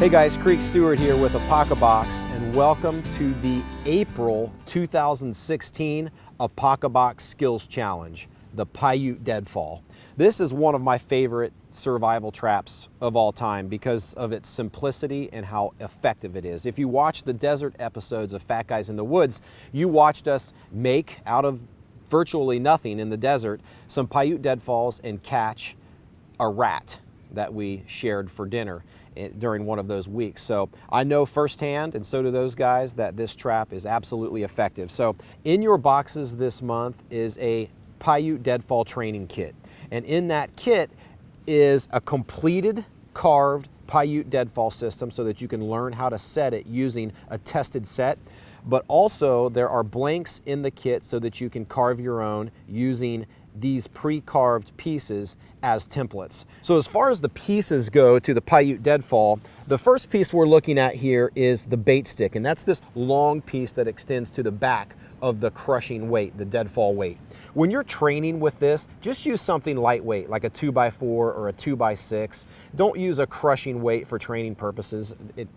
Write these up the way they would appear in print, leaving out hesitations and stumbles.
Hey guys, Stewart here with APOCABOX, and welcome to the April 2016 APOCABOX Skills Challenge, the PAIUTE Deadfall. This is one of my favorite survival traps of all time because of its simplicity and how effective it is. If you watch the desert episodes of Fat Guys in the Woods, you watched us make, out of virtually nothing in the desert, some PAIUTE deadfalls and catch a rat that we shared for dinner during one of those weeks. So I know firsthand, and so do those guys, that this trap is absolutely effective. So in your boxes this month is a PAIUTE deadfall training kit. And in that kit is a completed carved PAIUTE deadfall system so that you can learn how to set it using a tested set. But also there are blanks in the kit so that you can carve your own using these pre-carved pieces as templates. So as far as the pieces go to the PAIUTE deadfall, the first piece we're looking at here is the bait stick, and that's this long piece that extends to the back of the crushing weight, the deadfall weight. When you're training with this, just use something lightweight like a 2x4 or a 2x6. Don't use a crushing weight for training purposes. It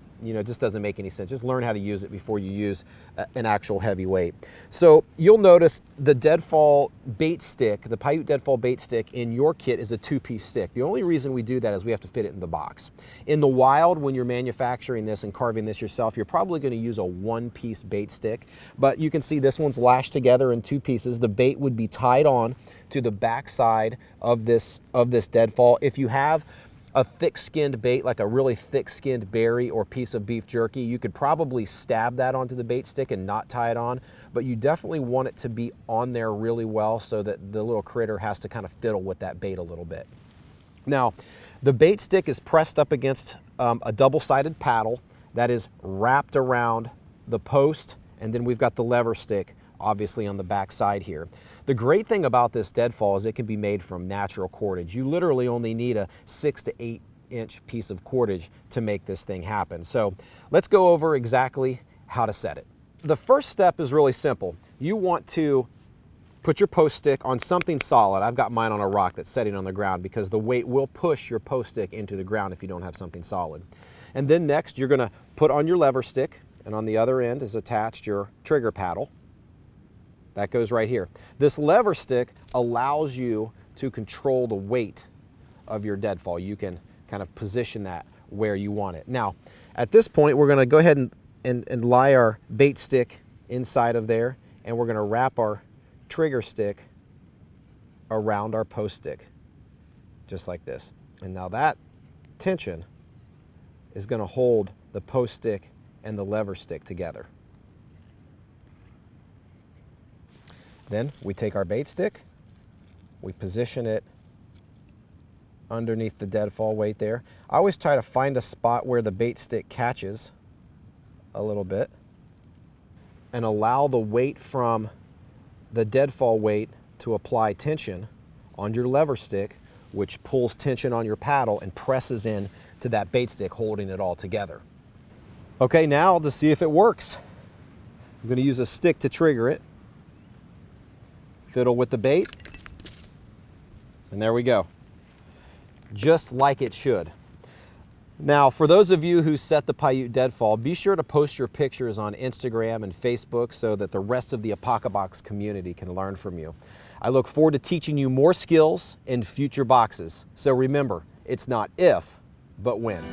just doesn't make any sense. Just learn how to use it before you use an actual heavy weight. So you'll notice the deadfall bait stick, the PAIUTE deadfall bait stick in your kit is a 2-piece stick. The only reason we do that is we have to fit it in the box. In the wild, when you're manufacturing this and carving this yourself, you're probably going to use a 1-piece bait stick, but you can see this one's lashed together in 2 pieces. The bait would be tied on to the back side of this deadfall. If you have a thick-skinned bait, like a really thick-skinned berry or piece of beef jerky, you could probably stab that onto the bait stick and not tie it on, but you definitely want it to be on there really well so that the little critter has to kind of fiddle with that bait a little bit. Now, the bait stick is pressed up against a double-sided paddle that is wrapped around the post, and then we've got the lever stick obviously on the back side here. The great thing about this deadfall is it can be made from natural cordage. You literally only need a 6 to 8 inch piece of cordage to make this thing happen. So let's go over exactly how to set it. The first step is really simple. You want to put your post stick on something solid. I've got mine on a rock that's setting on the ground because the weight will push your post stick into the ground if you don't have something solid. And then next you're gonna put on your lever stick, and on the other end is attached your trigger paddle. That goes right here. This lever stick allows you to control the weight of your deadfall. You can kind of position that where you want it. Now, at this point, we're gonna go ahead and lie our bait stick inside of there, and we're gonna wrap our trigger stick around our post stick, just like this. And now that tension is gonna hold the post stick and the lever stick together. Then we take our bait stick, we position it underneath the deadfall weight there. I always try to find a spot where the bait stick catches a little bit and allow the weight from the deadfall weight to apply tension on your lever stick, which pulls tension on your paddle and presses in to that bait stick, holding it all together. Okay, now to see if it works, I'm going to use a stick to trigger it. Fiddle with the bait, and there we go. Just like it should. Now, for those of you who set the PAIUTE deadfall, be sure to post your pictures on Instagram and Facebook so that the rest of the APOCABOX community can learn from you. I look forward to teaching you more skills in future boxes. So remember, it's not if, but when.